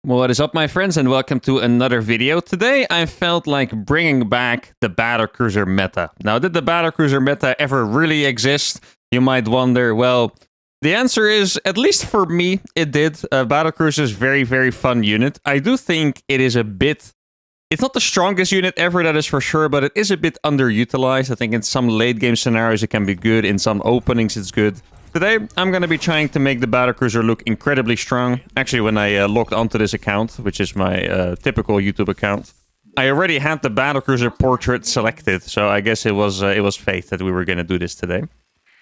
What is up, my friends, and welcome to another video. Today I felt like bringing back the battlecruiser meta. Now, did the battlecruiser meta ever really exist? You might wonder. Well, the answer is, at least for me, it did. Battlecruiser is very, very fun unit. I do think it is a bit... It's not the strongest unit ever, that is for sure, but it is a bit underutilized. I think in some late game scenarios it can be good, in some openings it's good. Today, I'm going to be trying to make the battlecruiser look incredibly strong. Actually, when I logged onto this account, which is my typical YouTube account, I already had the battlecruiser portrait selected, so I guess it was fate that we were going to do this today.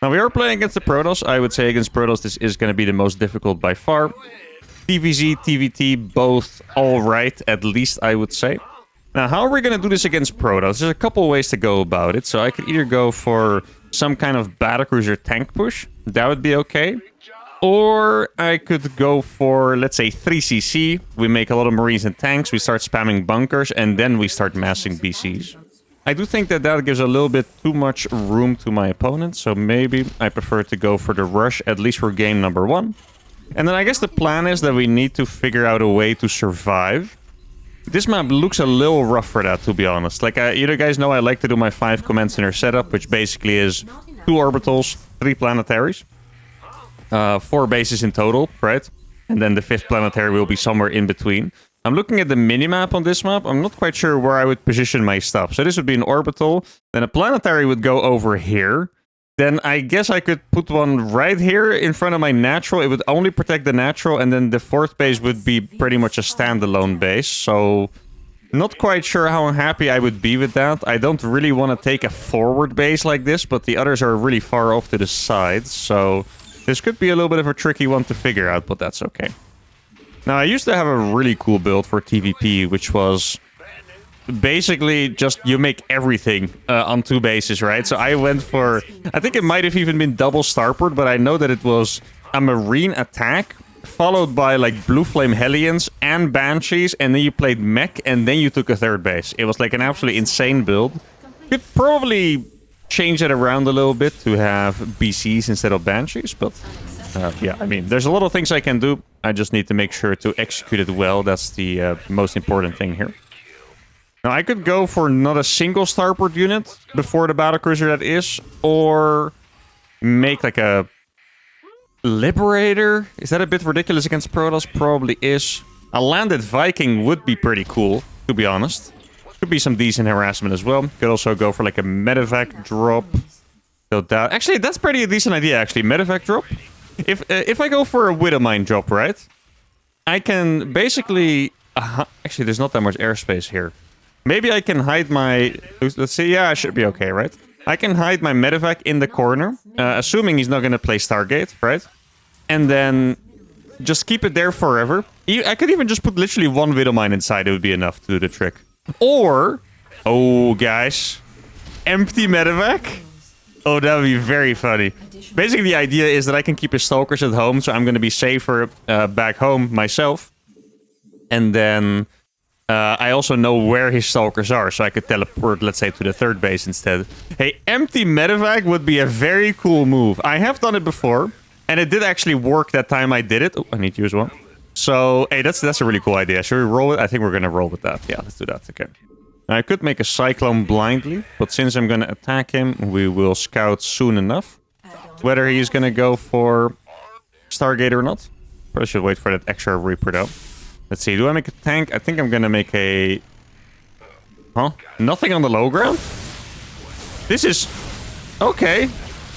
Now, we are playing against the Protoss. I would say against Protoss this is going to be the most difficult by far. TVZ, TVT, both alright, at least I would say. Now, how are we going to do this against Protoss? There's a couple ways to go about it. So I could either go for some kind of battlecruiser tank push. That would be okay. Or I could go for, let's say, 3cc. We make a lot of Marines and tanks. We start spamming bunkers. And then we start massing BCs. I do think that that gives a little bit too much room to my opponent. So maybe I prefer to go for the rush, at least for game number 1. And then I guess the plan is that we need to figure out a way to survive. This map looks a little rough for that, to be honest. Like, you guys know I like to do my 5 command center setup, which basically is 2 orbitals, 3 planetaries, 4 bases in total, right? And then the 5th planetary will be somewhere in between. I'm looking at the minimap on this map. I'm not quite sure where I would position my stuff. So this would be an orbital. Then a planetary would go over here. Then I guess I could put one right here in front of my natural. It would only protect the natural, and then the 4th base would be pretty much a standalone base. So, not quite sure how happy I would be with that. I don't really want to take a forward base like this, but the others are really far off to the side. So, this could be a little bit of a tricky one to figure out, but that's okay. Now, I used to have a really cool build for TVP, which was... basically, just you make everything on 2 bases, right? So I went for... I think it might have even been double starport, but I know that it was a Marine attack, followed by, like, Blue Flame Hellions and Banshees, and then you played mech, and then you took a 3rd base. It was, like, an absolutely insane build. Could probably change it around a little bit to have BCs instead of Banshees, but... yeah, I mean, there's a lot of things I can do. I just need to make sure to execute it well. That's the most important thing here. Now, I could go for not a single starport unit before the battlecruiser, that is, or make like a Liberator. Is that a bit ridiculous against Protoss? Probably is. A landed Viking would be pretty cool, to be honest. Could be some decent harassment as well. Could also go for like a medevac drop. So that actually, that's pretty a decent idea, actually. Medevac drop. If I go for a Widowmine drop, right? I can basically... actually, there's not that much airspace here. Maybe I can hide my... Let's see. Yeah, I should be okay, right? I can hide my medevac in the corner, assuming he's not going to play Stargate, right? And then just keep it there forever. I could even just put literally 1 Widowmine inside. It would be enough to do the trick. Or... oh, guys. Empty medevac? Oh, that would be very funny. Basically, the idea is that I can keep his stalkers at home, so I'm going to be safer back home myself. And then... I also know where his stalkers are, so I could teleport, let's say, to the 3rd base instead. Hey, empty medevac would be a very cool move. I have done it before, and it did actually work that time I did it. Oh, I need to use one. So, hey, that's a really cool idea. Should we roll it? I think we're going to roll with that. Yeah, let's do that. Okay. Now, I could make a Cyclone blindly, but since I'm going to attack him, we will scout soon enough. Whether he's going to go for Stargate or not. Probably should wait for that extra Reaper, though. Let's see, do I make a tank? I think I'm gonna make a... huh? Nothing on the low ground? This is... okay.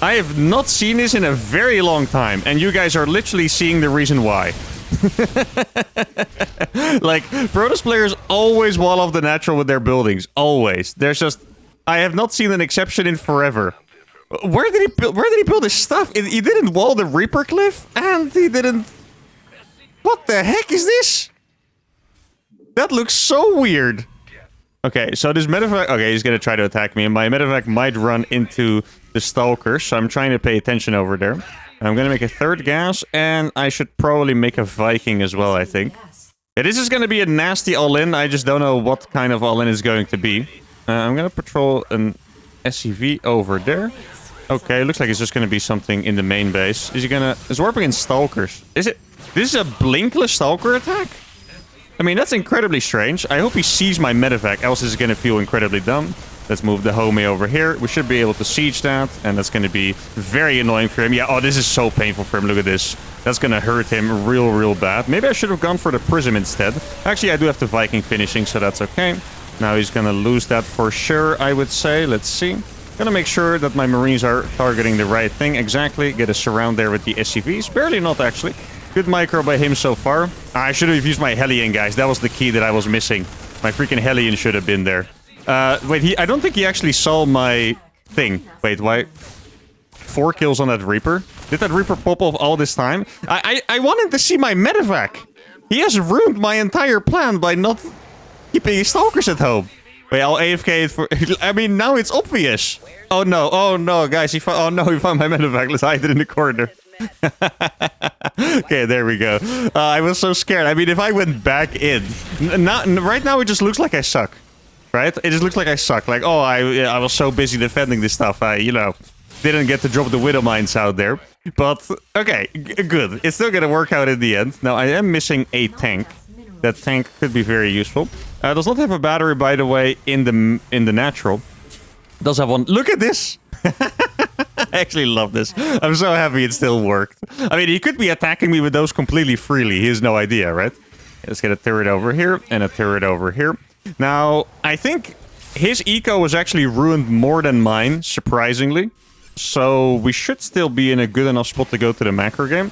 I have not seen this in a very long time, and you guys are literally seeing the reason why. Like, Protoss players always wall off the natural with their buildings. Always. There's just... I have not seen an exception in forever. Where did he build his stuff? He didn't wall the Reaper cliff, and he didn't... what the heck is this? That looks so weird. Okay, so this medevac... okay, he's gonna try to attack me, and my medevac might run into the stalker, so I'm trying to pay attention over there. I'm gonna make a 3rd gas, and I should probably make a Viking as well, I think. Yeah, this is gonna be a nasty all-in. I just don't know what kind of all-in it's going to be. I'm gonna patrol an SCV over there. Okay, looks like it's just gonna be something in the main base. Is he gonna... is warping in stalkers. Is it... this is a blinkless stalker attack? I mean, that's incredibly strange. I hope he sees my medevac, else this is going to feel incredibly dumb. Let's move the homie over here. We should be able to siege that, and that's going to be very annoying for him. Yeah, oh, this is so painful for him. Look at this. That's going to hurt him real bad. Maybe I should have gone for the prism instead. Actually, I do have the Viking finishing, so that's okay. Now he's going to lose that for sure, I would say. Let's see. Gonna make sure that my Marines are targeting the right thing exactly. Get a surround there with the SCVs. Barely not, actually. Good micro by him so far. I should have used my Hellion, guys. That was the key that I was missing. My freaking Hellion should have been there. Wait, I don't think he actually saw my thing. Wait, why? 4 kills on that Reaper. Did that Reaper pop off all this time? I wanted to see my medevac. He has ruined my entire plan by not keeping his stalkers at home. Wait, I'll AFK it for... I mean, now it's obvious. Oh no, guys. He found my medevac. Let's hide it in the corner. Okay, there we go. I was so scared. I mean, if I went back in... right now, it just looks like I suck. Right? It just looks like I suck. Like, oh, I was so busy defending this stuff. I, you know, didn't get to drop the Widow Mines out there. But, okay, good. It's still gonna work out in the end. Now, I am missing a tank. That tank could be very useful. Does not have a battery, by the way, in the natural. Does have one. Look at this! I actually love this. I'm so happy it still worked. I mean, he could be attacking me with those completely freely. He has no idea, right? Let's get a turret over here and a turret over here. Now, I think his eco was actually ruined more than mine, surprisingly. So we should still be in a good enough spot to go to the macro game.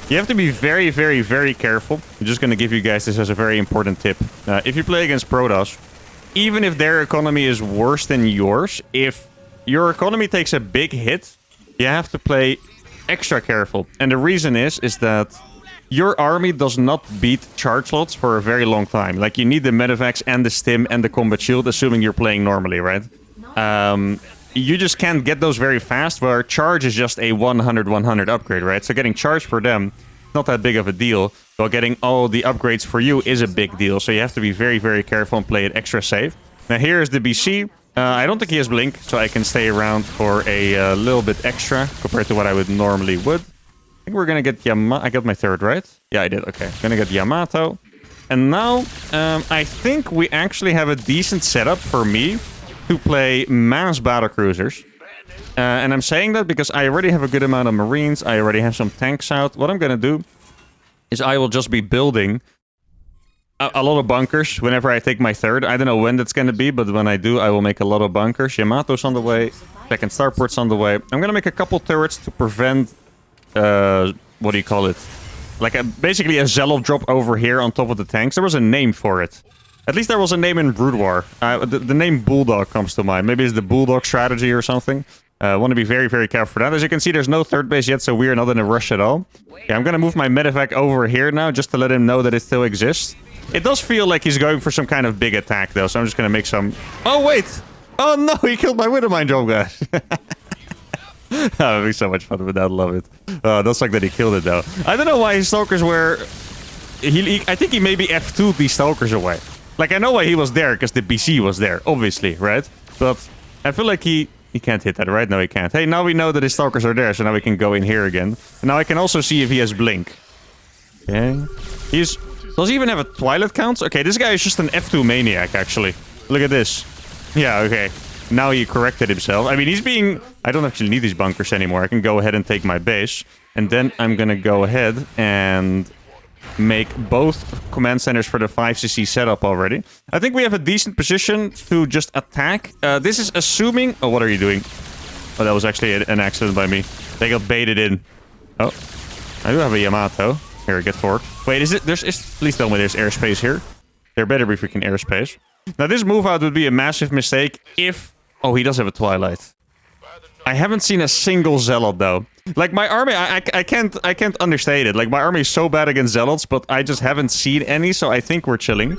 You have to be very careful. I'm just going to give you guys this as a very important tip. If you play against Protoss, even if their economy is worse than yours, if your economy takes a big hit, you have to play extra careful. And the reason is that your army does not beat charge slots for a very long time. Like, you need the medevacs and the stim and the combat shield, assuming you're playing normally, right? You just can't get those very fast, where charge is just a 100-100 upgrade, right? So getting charge for them, not that big of a deal. While getting all the upgrades for you is a big deal. So you have to be very careful and play it extra safe. Now here's the BC. I don't think he has Blink, so I can stay around for a little bit extra compared to what I would normally would. I think we're gonna get Yamato. I got my third, right? Yeah, I did. Okay, gonna get Yamato. And now, I think we actually have a decent setup for me to play mass battlecruisers. And I'm saying that because I already have a good amount of Marines. I already have some tanks out. What I'm gonna do is I will just be building a lot of bunkers whenever I take my third. I don't know when that's gonna be, but when I do, I will make a lot of bunkers. Yamato's on the way. Second starport's on the way. I'm gonna make a couple turrets to prevent... what do you call it? Like basically a Zealot drop over here on top of the tanks. There was a name for it. At least there was a name in Brood War. The name Bulldog comes to mind. Maybe it's the Bulldog strategy or something. Want to be very careful for that. As you can see, there's no third base yet, so we're not in a rush at all. Yeah, I'm gonna move my medevac over here now, just to let him know that it still exists. It does feel like he's going for some kind of big attack, though, so I'm just gonna make some... Oh, wait! Oh, no, he killed my Widowmine drone, guys. Oh, it'd be so much fun with that. Love it. That's like that he killed it, though. I don't know why his stalkers were... I think he maybe F2'd these stalkers away. Like, I know why he was there, because the BC was there, obviously, right? But I feel like he can't hit that, right? No, he can't. Hey, now we know that his stalkers are there, so now we can go in here again. And now I can also see if he has Blink. Okay. Does he even have a Twilight count? Okay, this guy is just an F2 maniac, actually. Look at this. Yeah, okay. Now he corrected himself. I mean, he's being... I don't actually need these bunkers anymore. I can go ahead and take my base. And then I'm gonna go ahead and make both command centers for the 5cc setup already. I think we have a decent position to just attack. This is assuming... Oh, what are you doing? Oh, that was actually an accident by me. They got baited in. Oh, I do have a Yamato. Here, get forward. Wait, is it... Please tell me there's airspace here. There better be freaking airspace. Now, this move out would be a massive mistake if... Oh, he does have a Twilight. I haven't seen a single Zealot, though. Like, my army... I can't understate it. Like, my army is so bad against Zealots, but I just haven't seen any, so I think we're chilling.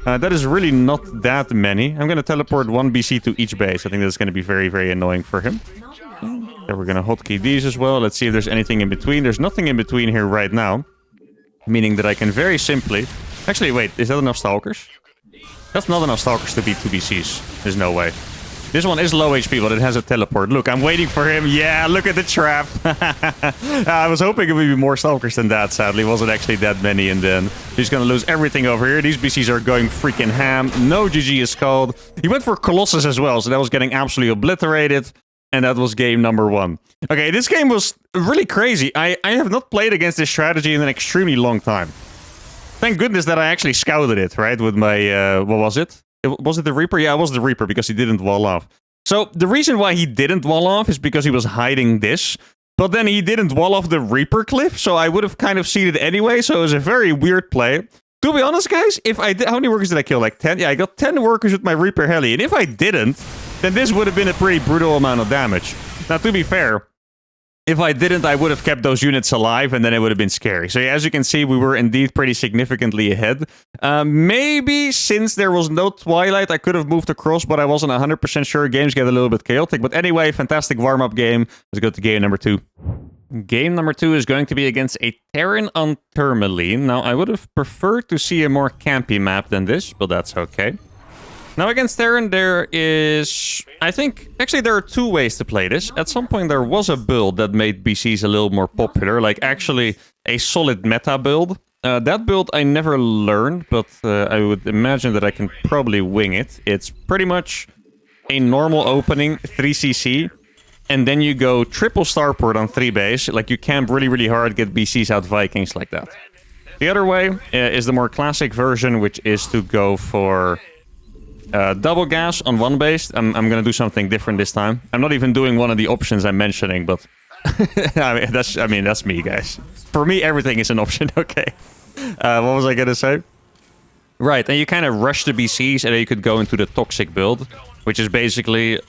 That is really not that many. I'm gonna teleport one BC to each base. I think that's gonna be very annoying for him. Then we're gonna hotkey these as well. Let's see if there's anything in between. There's nothing in between here right now. Meaning that I can very simply... Actually, wait. Is that enough Stalkers? That's not enough Stalkers to beat 2 BCs. There's no way. This one is low HP, but it has a teleport. Look, I'm waiting for him. Yeah, look at the trap. I was hoping it would be more Stalkers than that, sadly. It wasn't actually that many, and then he's going to lose everything over here. These BCs are going freaking ham. No GG is called. He went for Colossus as well, so that was getting absolutely obliterated. And that was game number 1. Okay, this game was really crazy. I have not played against this strategy in an extremely long time. Thank goodness that I actually scouted it, right? With my, what was it? Was it the Reaper? Yeah, it was the Reaper because he didn't wall off. So the reason why he didn't wall off is because he was hiding this. But then he didn't wall off the Reaper cliff, so I would have kind of seen it anyway. So it was a very weird play. To be honest, guys, if I did, how many workers did I kill? Like 10? Yeah, I got 10 workers with my Reaper Heli. And if I didn't, then this would have been a pretty brutal amount of damage. Now, to be fair, if I didn't, I would have kept those units alive, and then it would have been scary. So yeah, as you can see, we were indeed pretty significantly ahead. Maybe since there was no Twilight, I could have moved across, but I wasn't 100% sure. Games get a little bit chaotic. But anyway, fantastic warm-up game. Let's go to game number 2. Game number 2 is going to be against a Terran on Tourmaline. Now, I would have preferred to see a more campy map than this, but that's okay. Now, against Terran, there is... I think... Actually, there are 2 ways to play this. At some point, there was a build that made BCs a little more popular. Like, actually, a solid meta build. That build I never learned, but I would imagine that I can probably wing it. It's pretty much a normal opening, 3cc. And then you go triple starport on 3 base. Like, you camp really, really hard, get BCs out Vikings like that. The other way is the more classic version, which is to go for... double gas on 1 base. I'm gonna do something different this time. I'm not even doing one of the options I'm mentioning, but that's me, guys. For me, everything is an option. Okay. What was I gonna say? Right, and you kind of rush the BCs, and then you could go into the toxic build, which is basically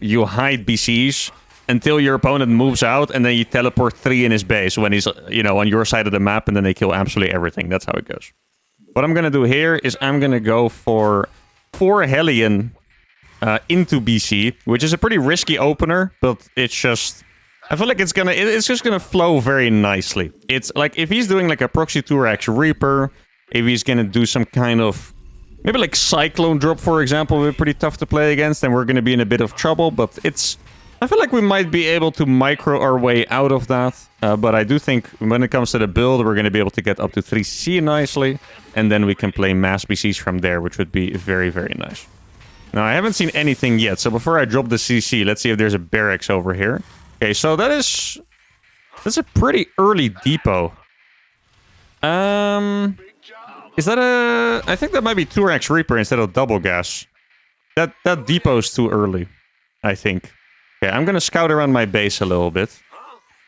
you hide BCs until your opponent moves out, and then you teleport 3 in his base when he's on your side of the map, and then they kill absolutely everything. That's how it goes. What I'm gonna do here is I'm gonna go for 4 Hellion into BC, which is a pretty risky opener, but it's just... I feel like it's just gonna flow very nicely. It's like, if he's doing like a Proxy 2X Reaper, if he's gonna do some kind of... Maybe like Cyclone drop, for example, would be pretty tough to play against, and we're gonna be in a bit of trouble, but it's... I feel like we might be able to micro our way out of that, but I do think when it comes to the build, we're going to be able to get up to 3C nicely, and then we can play mass BCs from there, which would be very, very nice. Now, I haven't seen anything yet, so before I drop the CC, let's see if there's a barracks over here. Okay, so that's a pretty early depot. Is that a... I think that might be 2X Reaper instead of double gas. That depot's too early, I think. Okay, I'm gonna scout around my base a little bit.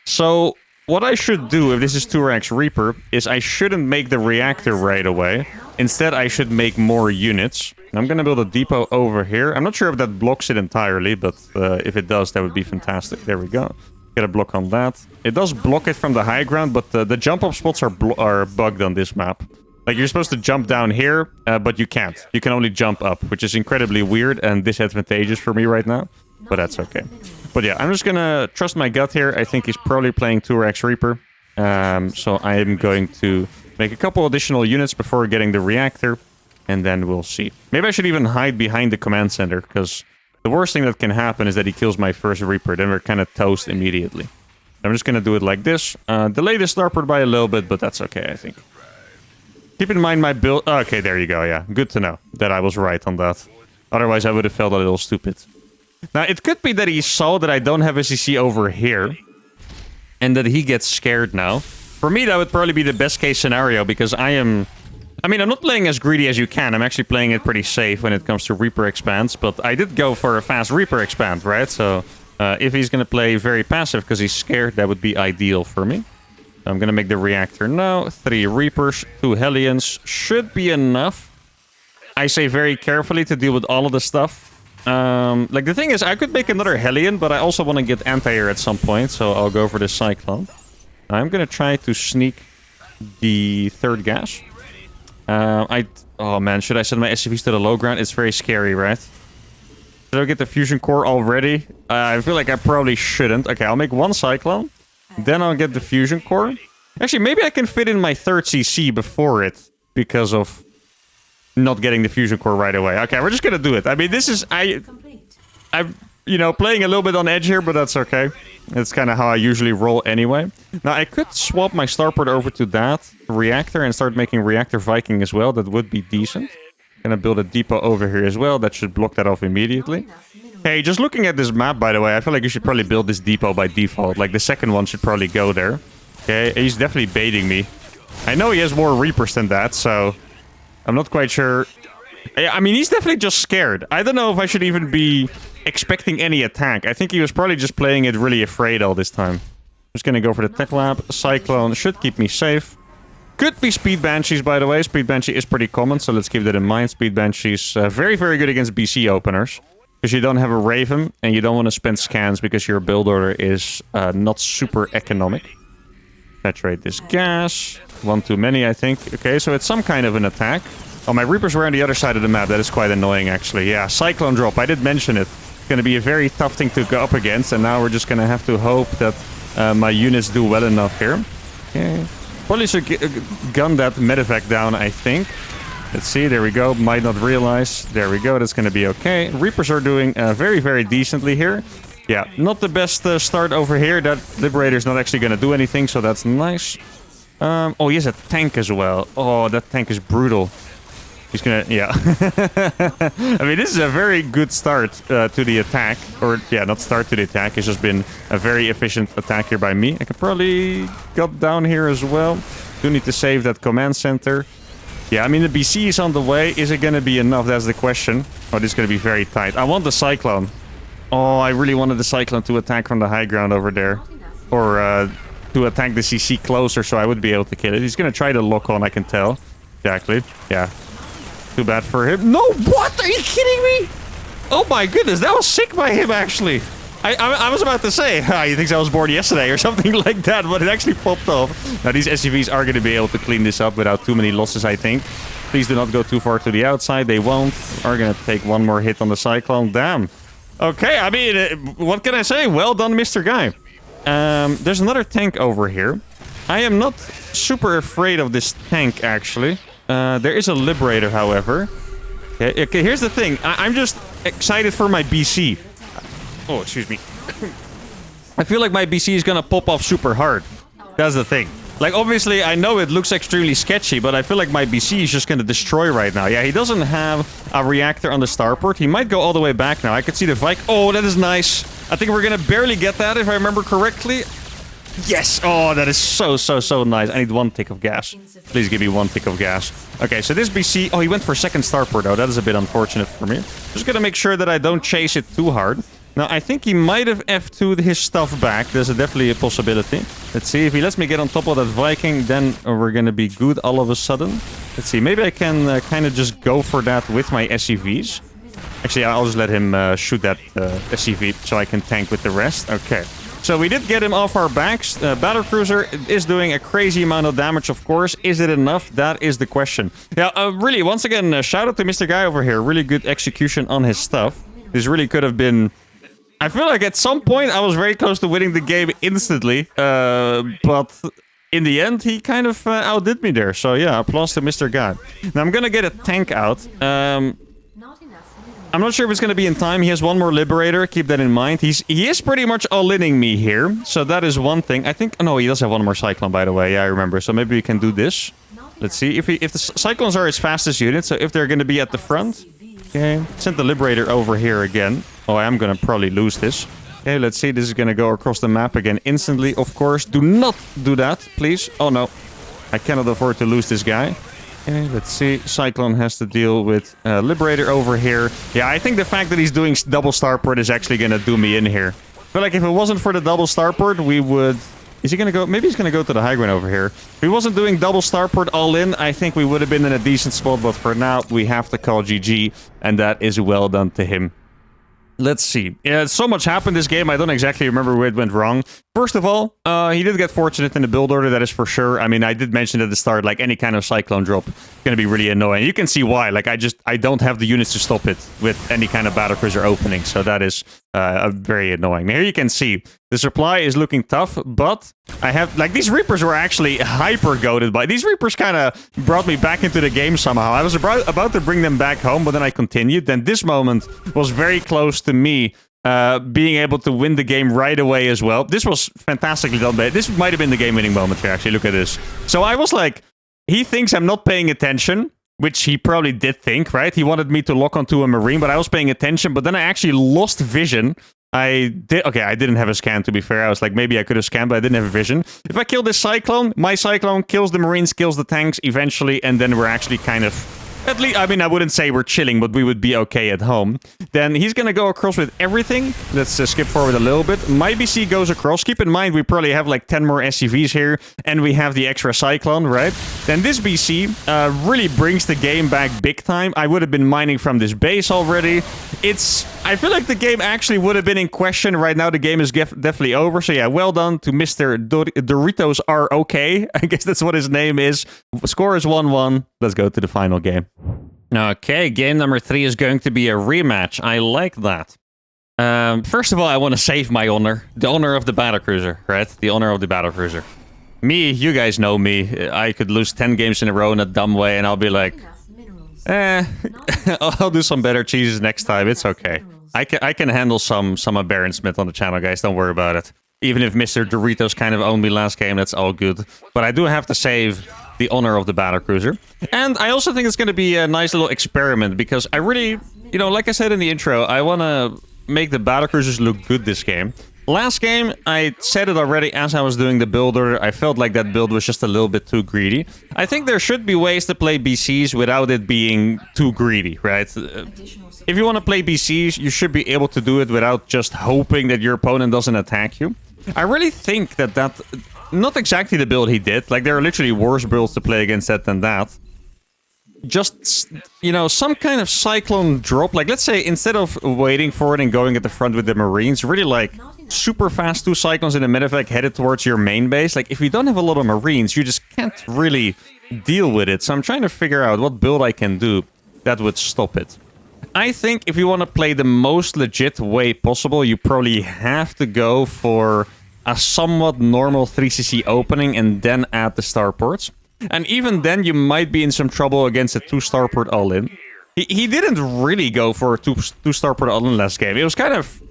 So, what I should do, if this is 2X Reaper, is I shouldn't make the reactor right away. Instead, I should make more units. I'm gonna build a depot over here. I'm not sure if that blocks it entirely, but if it does, that would be fantastic. There we go. Get a block on that. It does block it from the high ground, but the jump-up spots are bugged on this map. Like, you're supposed to jump down here, but you can't. You can only jump up, which is incredibly weird and disadvantageous for me right now. But that's okay. But yeah, I'm just gonna trust my gut here. I think he's probably playing 2X Reaper. So I am going to make a couple additional units before getting the reactor. And then we'll see. Maybe I should even hide behind the command center, because the worst thing that can happen is that he kills my first Reaper. Then we're kind of toast immediately. I'm just gonna do it like this. Delay the starport by a little bit, but that's okay, I think. Keep in mind my build... Okay, there you go, yeah. Good to know that I was right on that. Otherwise, I would have felt a little stupid. Now, it could be that he saw that I don't have a CC over here, and that he gets scared now. For me, that would probably be the best case scenario, because I'm not playing as greedy as you can. I'm actually playing it pretty safe when it comes to Reaper expands, but I did go for a fast Reaper expand, right? So, if he's gonna play very passive because he's scared, that would be ideal for me. I'm gonna make the reactor now. 3 Reapers, 2 Hellions. Should be enough. I say very carefully to deal with all of the stuff. Like, the thing is, I could make another Hellion, but I also want to get anti-air at some point, so I'll go for the Cyclone. I'm gonna try to sneak the 3rd gas. Oh man, should I send my SCVs to the low ground? It's very scary, right? Should I get the fusion core already? I feel like I probably shouldn't. Okay, I'll make 1 Cyclone. Then I'll get the fusion core. Actually, maybe I can fit in my 3rd CC before it, because of not getting the fusion core right away. Okay, we're just gonna do it. I mean, this is... I'm, you know, playing a little bit on edge here, but that's okay. It's kind of how I usually roll anyway. Now, I could swap my starport over to that reactor and start making reactor Viking as well. That would be decent. Gonna build a depot over here as well. That should block that off immediately. Hey, just looking at this map, by the way, I feel like you should probably build this depot by default. Like, the second one should probably go there. Okay, he's definitely baiting me. I know he has more Reapers than that, so I'm not quite sure. I mean, he's definitely just scared. I don't know if I should even be expecting any attack. I think he was probably just playing it really afraid all this time. Just gonna go for the Tech Lab. Cyclone should keep me safe. Could be Speed Banshees, by the way. Speed Banshee is pretty common, so let's keep that in mind. Speed Banshees, very, very good against BC openers. Because you don't have a Raven, and you don't want to spend scans because your build order is not super economic. Saturate this gas. One too many, I think. Okay, so it's some kind of an attack. Oh, my Reapers were on the other side of the map. That is quite annoying, actually. Yeah, Cyclone drop. I did mention it. It's going to be a very tough thing to go up against, and now we're just going to have to hope that my units do well enough here. Okay. Probably should gun that medevac down, I think. Let's see, there we go. Might not realize. There we go, that's going to be okay. Reapers are doing very, very decently here. Yeah, not the best start over here. That Liberator's not actually going to do anything, so that's nice. Oh, he has a tank as well. Oh, that tank is brutal. He's going to, yeah. I mean, this is a very good start to the attack. Or, yeah, not start to the attack. It's just been a very efficient attack here by me. I could probably get down here as well. Do need to save that command center. Yeah, I mean, the BC is on the way. Is it going to be enough? That's the question. Oh, this is going to be very tight. I want the Cyclone. Oh, I really wanted the Cyclone to attack from the high ground over there. Or to attack the CC closer so I would be able to kill it. He's going to try to lock on, I can tell. Exactly. Yeah. Too bad for him. No, what? Are you kidding me? Oh my goodness, that was sick by him, actually. I was about to say, he thinks I was born yesterday or something like that, but it actually popped off. Now, these SCVs are going to be able to clean this up without too many losses, I think. Please do not go too far to the outside. They won't. Are going to take one more hit on the Cyclone. Damn. Okay, I mean, what can I say? Well done, Mr. Guy. There's another tank over here. I am not super afraid of this tank, actually. There is a Liberator, however. Okay, here's the thing. I'm just excited for my BC. Oh, excuse me. I feel like my BC is gonna pop off super hard. That's the thing. Like, obviously, I know it looks extremely sketchy, but I feel like my BC is just gonna destroy right now. Yeah, he doesn't have a reactor on the starport. He might go all the way back now. I could see the Vike. Oh, that is nice. I think we're gonna barely get that, if I remember correctly. Yes! Oh, that is so nice. I need one tick of gas. Please give me one tick of gas. Okay, so this BC... Oh, he went for second starport, though. That is a bit unfortunate for me. Just gonna make sure that I don't chase it too hard. Now, I think he might have F2'd his stuff back. There's definitely a possibility. Let's see. If he lets me get on top of that Viking, then we're gonna be good all of a sudden. Let's see. Maybe I can kind of just go for that with my SCVs. Actually, I'll just let him shoot that SCV so I can tank with the rest. Okay. So we did get him off our backs. Battlecruiser is doing a crazy amount of damage, of course. Is it enough? That is the question. Yeah, really, once again, shout out to Mr. Guy over here. Really good execution on his stuff. This really could have been... I feel like at some point I was very close to winning the game instantly. But in the end, he kind of outdid me there. So yeah, applause to Mr. Guy. Now I'm gonna get a tank out. I'm not sure if it's going to be in time. He has one more Liberator. Keep that in mind. He is pretty much all-inning me here. So that is one thing. I think... Oh, no, he does have one more Cyclone, by the way. Yeah, I remember. So maybe we can do this. Let's see. If the Cyclones are his fastest unit, so if they're going to be at the front... Okay. Send the Liberator over here again. Oh, I am going to probably lose this. Okay, let's see. This is going to go across the map again instantly, of course. Do not do that, please. Oh, no. I cannot afford to lose this guy. Okay, let's see. Cyclone has to deal with Liberator over here. Yeah, I think the fact that he's doing double starport is actually going to do me in here. I feel like if it wasn't for the double starport, we would... Is he going to go... Maybe he's going to go to the high ground over here. If he wasn't doing double starport all in, I think we would have been in a decent spot. But for now, we have to call GG. And that is well done to him. Let's see. Yeah, so much happened this game. I don't exactly remember where it went wrong. First of all, he did get fortunate in the build order, that is for sure. I mean, I did mention at the start, like, any kind of Cyclone drop is going to be really annoying. You can see why. Like, I don't have the units to stop it with any kind of battlecruiser opening. So that is very annoying. Here you can see the supply is looking tough, but I have... Like, these Reapers were actually hyper-goated by... These Reapers kind of brought me back into the game somehow. I was about to bring them back home, but then I continued. Then this moment was very close to me being able to win the game right away as well. This was fantastically done. This might have been the game-winning moment here, actually. Look at this. So I was like, he thinks I'm not paying attention, which he probably did think, right? He wanted me to lock onto a Marine, but I was paying attention. But then I actually lost vision. I didn't have a scan, to be fair. I was like, maybe I could have scanned, but I didn't have a vision. If I kill this Cyclone, my Cyclone kills the Marines, kills the tanks eventually, and then we're actually kind of... At least, I mean, I wouldn't say we're chilling, but we would be okay at home. Then he's going to go across with everything. Let's skip forward a little bit. My BC goes across. Keep in mind, we probably have like 10 more SCVs here, and we have the extra Cyclone, right? Then this BC really brings the game back big time. I would have been mining from this base already. I feel like the game actually would have been in question. Right now, the game is definitely over. So yeah, well done to Mr. Doritos are okay. I guess that's what his name is. Score is 1-1. Let's go to the final game. Okay, game number 3 is going to be a rematch. I like that. First of all, I want to save my honor. The honor of the battlecruiser, right? The honor of the battlecruiser. Me, you guys know me. I could lose 10 games in a row in a dumb way, and I'll be like, I'll do some better cheeses next time. It's okay. I can handle some Baron Smith on the channel, guys. Don't worry about it. Even if Mr. Doritos kind of owned me last game, that's all good. But I do have to save the honor of the battlecruiser. And I also think it's going to be a nice little experiment, because I really, like I said in the intro, I want to make the battlecruisers look good this game. Last game, I said it already as I was doing the build order, I felt like that build was just a little bit too greedy. I think there should be ways to play BCs without it being too greedy, right? If you want to play BCs, you should be able to do it without just hoping that your opponent doesn't attack you. I really think that... Not exactly the build he did. Like, there are literally worse builds to play against that than that. Just, some kind of Cyclone drop. Like, let's say, instead of waiting for it and going at the front with the Marines, really, like, super fast 2 Cyclones in a medevac headed towards your main base. Like, if you don't have a lot of Marines, you just can't really deal with it. So I'm trying to figure out what build I can do that would stop it. I think if you want to play the most legit way possible, you probably have to go for a somewhat normal 3cc opening and then add the starports. And even then, you might be in some trouble against a 2 starport all-in. He didn't really go for a 2 starport all-in last game. It was kind of...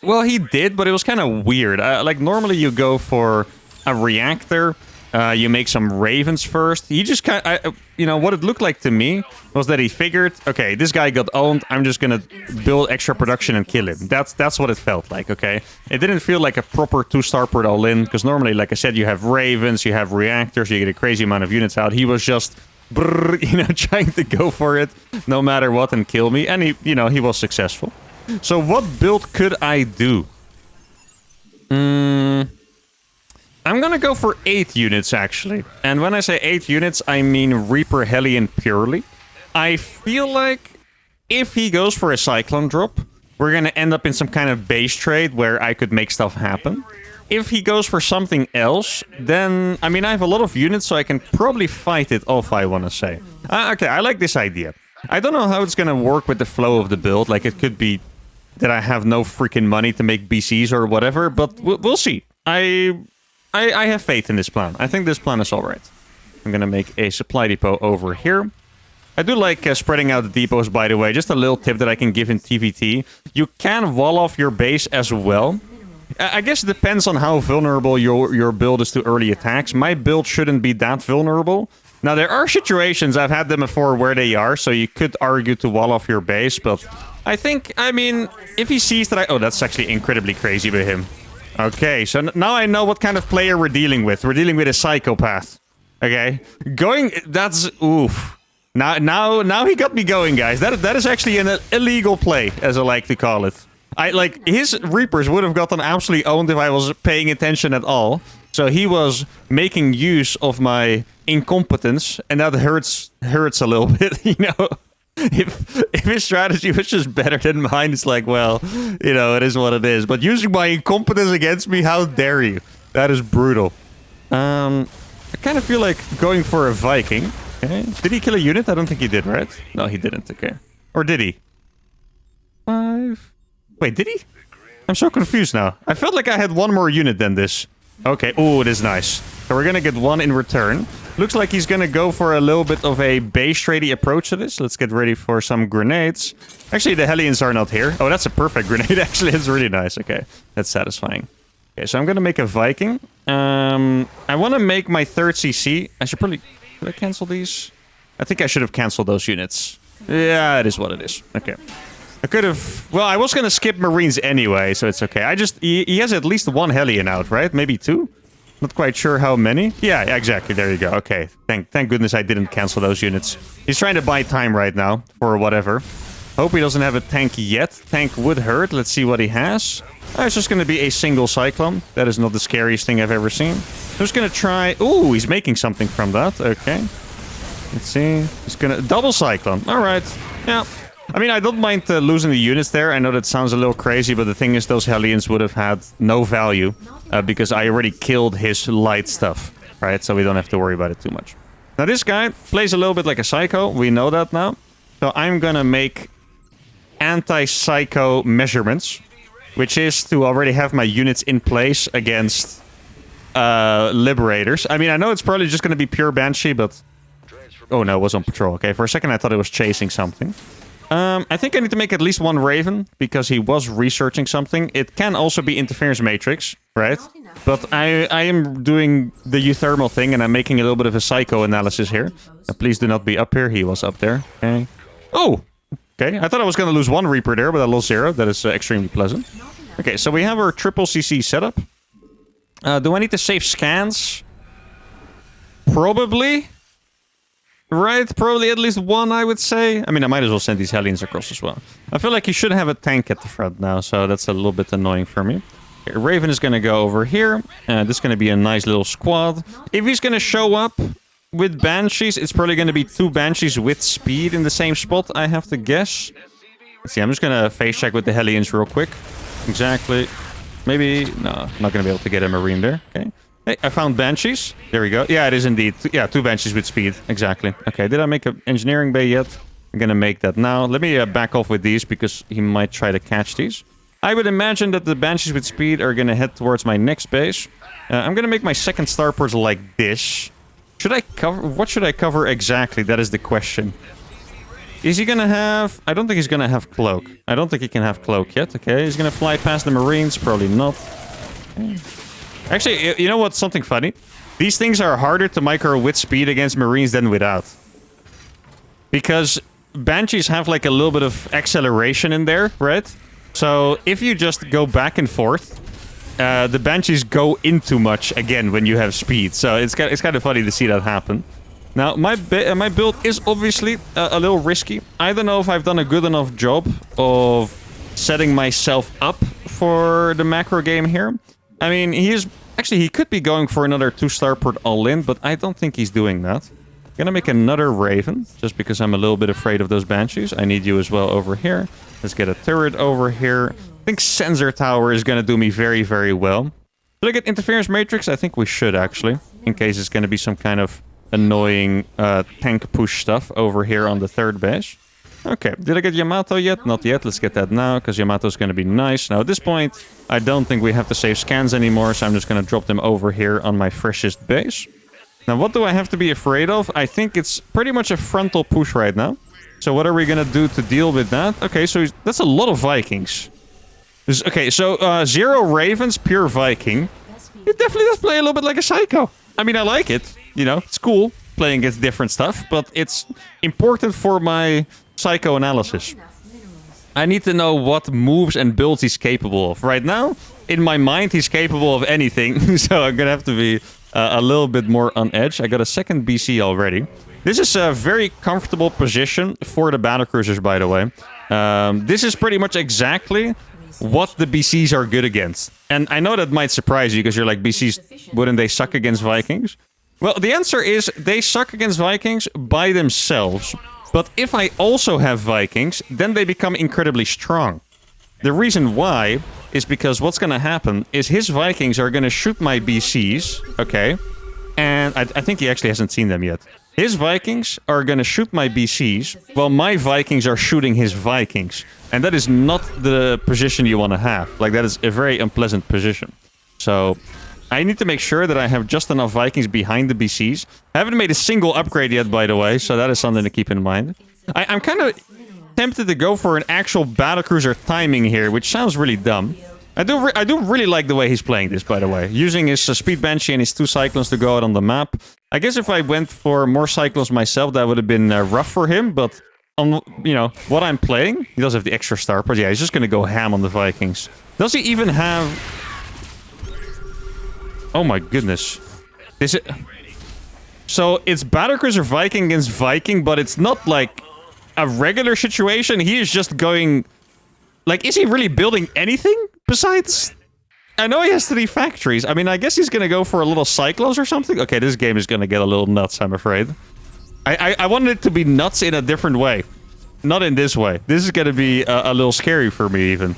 Well, he did, but it was kind of weird. Like, normally you go for a reactor, you make some Ravens first. He just kind of... what it looked like to me was that he figured, okay, this guy got owned, I'm just gonna build extra production and kill him. That's what it felt like, okay? It didn't feel like a proper 2 starport all-in, because normally, like I said, you have Ravens, you have reactors, you get a crazy amount of units out. He was just, trying to go for it no matter what and kill me, and he was successful. So what build could I do? I'm gonna go for 8 units, actually. And when I say 8 units, I mean Reaper Hellion purely. I feel like if he goes for a Cyclone drop, we're gonna end up in some kind of base trade where I could make stuff happen. If he goes for something else, then... I mean, I have a lot of units, so I can probably fight it off, I want to say. Okay, I like this idea. I don't know how it's gonna work with the flow of the build. Like, it could be that I have no freaking money to make BCs or whatever, but we'll see. I have faith in this plan. I think this plan is alright. I'm gonna make a supply depot over here. I do like spreading out the depots, by the way. Just a little tip that I can give in TVT. You can wall off your base as well. I guess it depends on how vulnerable your build is to early attacks. My build shouldn't be that vulnerable. Now, there are situations, I've had them before, where they are, so you could argue to wall off your base, but I mean, if he sees that oh, that's actually incredibly crazy by him. Okay, so now I know what kind of player we're dealing with. We're dealing with a psychopath. Okay, that's, oof. Now he got me going, guys. That is actually an illegal play, as I like to call it. His Reapers would have gotten absolutely owned if I was paying attention at all. So he was making use of my incompetence, and that hurts a little bit, If his strategy was just better than mine, it's like, well, it is what it is. But using my incompetence against me, how dare you? That is brutal. I kind of feel like going for a Viking. Okay. Did he kill a unit? I don't think he did, right? No, he didn't. Okay. Or did he? 5... Wait, did he? I'm so confused now. I felt like I had one more unit than this. Okay. Oh, it is nice. So we're gonna get one in return. Looks like he's gonna go for a little bit of a base trady approach to this. Let's get ready for some grenades. Actually, the Hellions are not here. Oh, that's a perfect grenade. Actually, it's really nice. Okay, that's satisfying. Okay, so I'm gonna make a Viking. I want to make my third CC. I should probably... Did I cancel these? I think I should have canceled those units. Yeah, it is what it is. Okay. I could have... Well, I was gonna skip Marines anyway, so it's okay. He has at least one Hellion out, right? Maybe two? Not quite sure how many. Yeah, exactly. There you go. Okay. Thank goodness I didn't cancel those units. He's trying to buy time right now for whatever. Hope he doesn't have a tank yet. Tank would hurt. Let's see what he has. It's just going to be a single Cyclone. That is not the scariest thing I've ever seen. I'm just going to try... Ooh, he's making something from that. Okay. Let's see. He's going to... Double Cyclone. All right. Yeah. I mean, I don't mind losing the units there. I know that sounds a little crazy, but the thing is, those Hellions would have had no value because I already killed his light stuff, right? So we don't have to worry about it too much. Now, this guy plays a little bit like a Psycho. We know that now. So I'm going to make anti-Psycho measurements, which is to already have my units in place against Liberators. I mean, I know it's probably just going to be pure Banshee, but... Oh, no, it was on patrol. Okay, for a second I thought it was chasing something. I think I need to make at least one Raven, because he was researching something. It can also be Interference Matrix, right? But I am doing the uThermal thing, and I'm making a little bit of a Psycho analysis here. Please do not be up here. He was up there. Okay. Oh! Okay, I thought I was going to lose one Reaper there, but I lost 0. That is extremely pleasant. Okay, so we have our triple CC setup. Do I need to save scans? Probably. Right, probably at least one, I would say. I mean, I might as well send these Hellions across as well. I feel like he should have a tank at the front now, so that's a little bit annoying for me. Okay, Raven is going to go over here. This is going to be a nice little squad. If he's going to show up with Banshees, it's probably going to be 2 Banshees with speed in the same spot, I have to guess. Let's see, I'm just going to face check with the Hellions real quick. Exactly. Maybe... No, I'm not going to be able to get a Marine there. Okay. Hey, I found Banshees. There we go. Yeah, it is indeed. Yeah, 2 Banshees with speed. Exactly. Okay, did I make an engineering bay yet? I'm gonna make that now. Let me back off with these, because he might try to catch these. I would imagine that the Banshees with speed are gonna head towards my next base. I'm gonna make my second starport like this. Should I cover... What should I cover exactly? That is the question. Is he gonna have... I don't think he's gonna have Cloak. I don't think he can have Cloak yet. Okay, he's gonna fly past the Marines. Probably not. Okay. Actually, you know what's something funny? These things are harder to micro with speed against Marines than without. Because Banshees have like a little bit of acceleration in there, right? So if you just go back and forth, the Banshees go into much again when you have speed. So it's kind of funny to see that happen. Now, my build is obviously a little risky. I don't know if I've done a good enough job of setting myself up for the macro game here. I mean, actually, he could be going for another 2-starport all-in, but I don't think he's doing that. I'm gonna make another Raven, just because I'm a little bit afraid of those Banshees. I need you as well over here. Let's get a turret over here. I think Sensor Tower is gonna do me very, very well. Should I get Interference Matrix? I think we should, actually. In case it's gonna be some kind of annoying tank push stuff over here on the third base. Okay, did I get Yamato yet? Not yet. Let's get that now, because Yamato's going to be nice. Now, at this point, I don't think we have to save scans anymore, so I'm just going to drop them over here on my freshest base. Now, what do I have to be afraid of? I think it's pretty much a frontal push right now. So what are we going to do to deal with that? Okay, so that's a lot of Vikings. Okay, so 0 Ravens, pure Viking. It definitely does play a little bit like a Psycho. I mean, I like it. You know, it's cool playing against different stuff, but it's important for my... Psycho analysis. I need to know what moves and builds he's capable of. Right now, in my mind, he's capable of anything. So I'm gonna have to be a little bit more on edge. I got a second BC already. This is a very comfortable position for the battlecruisers, by the way. This is pretty much exactly what the BCs are good against. And I know that might surprise you, because you're like, BCs, wouldn't they suck against Vikings? Well, the answer is they suck against Vikings by themselves. But if I also have Vikings, then they become incredibly strong. The reason why is because what's going to happen is his Vikings are going to shoot my BCs, okay? And I think he actually hasn't seen them yet. His Vikings are going to shoot my BCs, while my Vikings are shooting his Vikings. And that is not the position you want to have. Like, that is a very unpleasant position. So, I need to make sure that I have just enough Vikings behind the BCs. I haven't made a single upgrade yet, by the way, so that is something to keep in mind. I'm kind of tempted to go for an actual battlecruiser timing here, which sounds really dumb. I do really like the way he's playing this, by the way. Using his speed banshee and his 2 cyclones to go out on the map. I guess if I went for more cyclones myself, that would have been rough for him, but on, you know, what I'm playing, he does have the extra star, but yeah, he's just going to go ham on the Vikings. Does he even have... Oh my goodness. Is it... So it's battlecruiser Viking against Viking, but it's not like a regular situation. He is just going... Like, is he really building anything besides... I know he has 3 factories. I mean, I guess he's going to go for a little cyclones or something. Okay, this game is going to get a little nuts, I'm afraid. I wanted it to be nuts in a different way. Not in this way. This is going to be a little scary for me, even.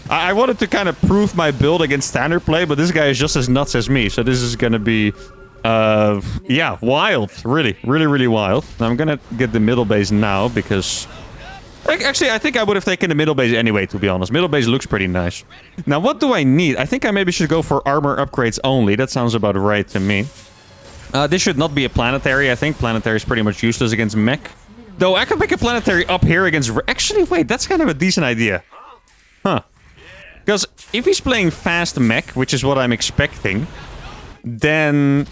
I wanted to kind of prove my build against standard play, but this guy is just as nuts as me. So this is going to be, yeah, wild. Really, really, really wild. Now I'm going to get the middle base now because... Actually, I think I would have taken the middle base anyway, to be honest. Middle base looks pretty nice. Now, what do I need? I think I maybe should go for armor upgrades only. That sounds about right to me. This should not be a planetary, I think. Planetary is pretty much useless against mech. Though, I could make a planetary up here against... Actually, wait, that's kind of a decent idea. Huh. Because if he's playing fast mech, which is what I'm expecting, then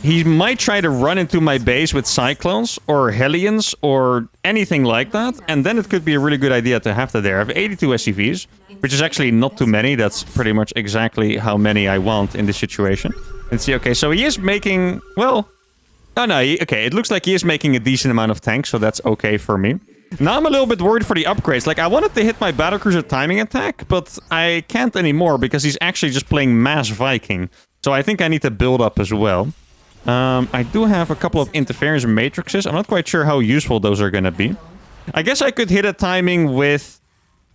he might try to run into my base with Cyclones or Hellions or anything like that, and then it could be a really good idea to have that there. I have 82 SCVs, which is actually not too many. That's pretty much exactly how many I want in this situation. And see, okay, so he is making, well... Oh no, okay, it looks like he is making a decent amount of tanks, so that's okay for me. Now I'm a little bit worried for the upgrades. Like, I wanted to hit my battlecruiser timing attack, but I can't anymore because he's actually just playing mass Viking. So I think I need to build up as well. I do have a couple of interference matrices. I'm not quite sure how useful those are going to be. I guess I could hit a timing with...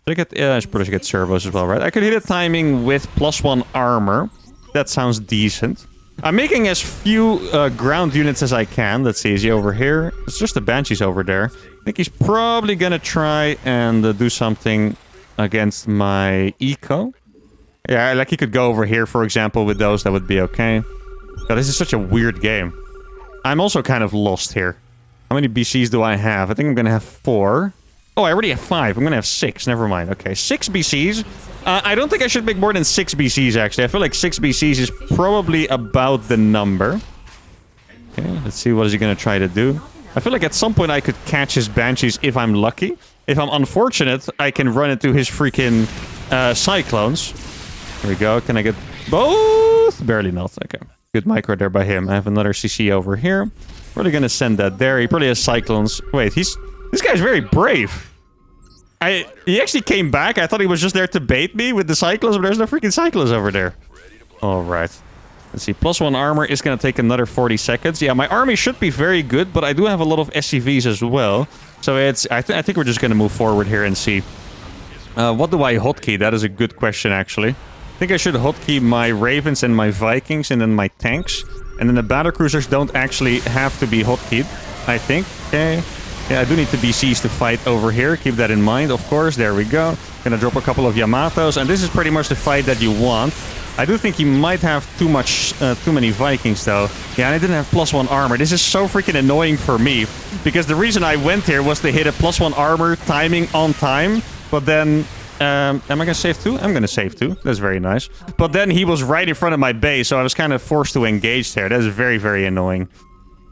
I should get servos as well, right? I could hit a timing with +1 armor. That sounds decent. I'm making as few ground units as I can. Let's see, is he over here? It's just the Banshees over there. I think he's probably gonna try and do something against my eco. Yeah, like he could go over here, for example, with those. That would be okay. God, this is such a weird game. I'm also kind of lost here. How many BCs do I have? I think I'm gonna have 4. Oh, I already have 5. I'm gonna have 6. Never mind. Okay, 6 BCs. I don't think I should make more than 6 BCs, actually. I feel like 6 BCs is probably about the number. Okay, let's see what is he gonna try to do. I feel like at some point I could catch his Banshees if I'm lucky. If I'm unfortunate, I can run into his freaking Cyclones. There we go. Can I get both? Barely not. Okay. Good micro there by him. I have another CC over here. Probably gonna send that there. He probably has Cyclones. Wait, this guy's very brave. He actually came back. I thought he was just there to bait me with the Cyclones, but there's no freaking Cyclones over there. Alright. Let's see. +1 armor is going to take another 40 seconds. Yeah, my army should be very good, but I do have a lot of SCVs as well. So I think we're just going to move forward here and see. What do I hotkey? That is a good question, actually. I think I should hotkey my Ravens and my Vikings and then my tanks. And then the battlecruisers don't actually have to be hotkeyed, I think. Okay. Yeah, I do need the BCs to fight over here. Keep that in mind, of course. There we go. Gonna drop a couple of Yamatos. And this is pretty much the fight that you want. I do think he might have too many Vikings, though. Yeah, and I didn't have +1 armor. This is so freaking annoying for me. Because the reason I went here was to hit a +1 armor timing on time. But then... am I gonna save 2? I'm gonna save 2. That's very nice. But then he was right in front of my base, so I was kind of forced to engage there. That is very, very annoying.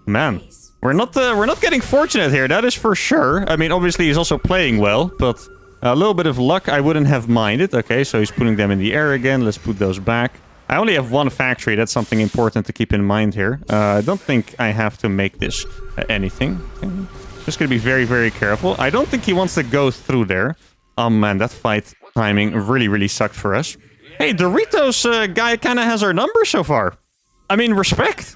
Man. We're not getting fortunate here, that is for sure. I mean, obviously he's also playing well, but a little bit of luck I wouldn't have minded. Okay, so he's putting them in the air again. Let's put those back. I only have 1 factory. That's something important to keep in mind here. I don't think I have to make this anything. Okay. Just gonna be very, very careful. I don't think he wants to go through there. Oh man, that fight timing really, really sucked for us. Hey, Doritos guy kind of has our number so far. I mean, respect.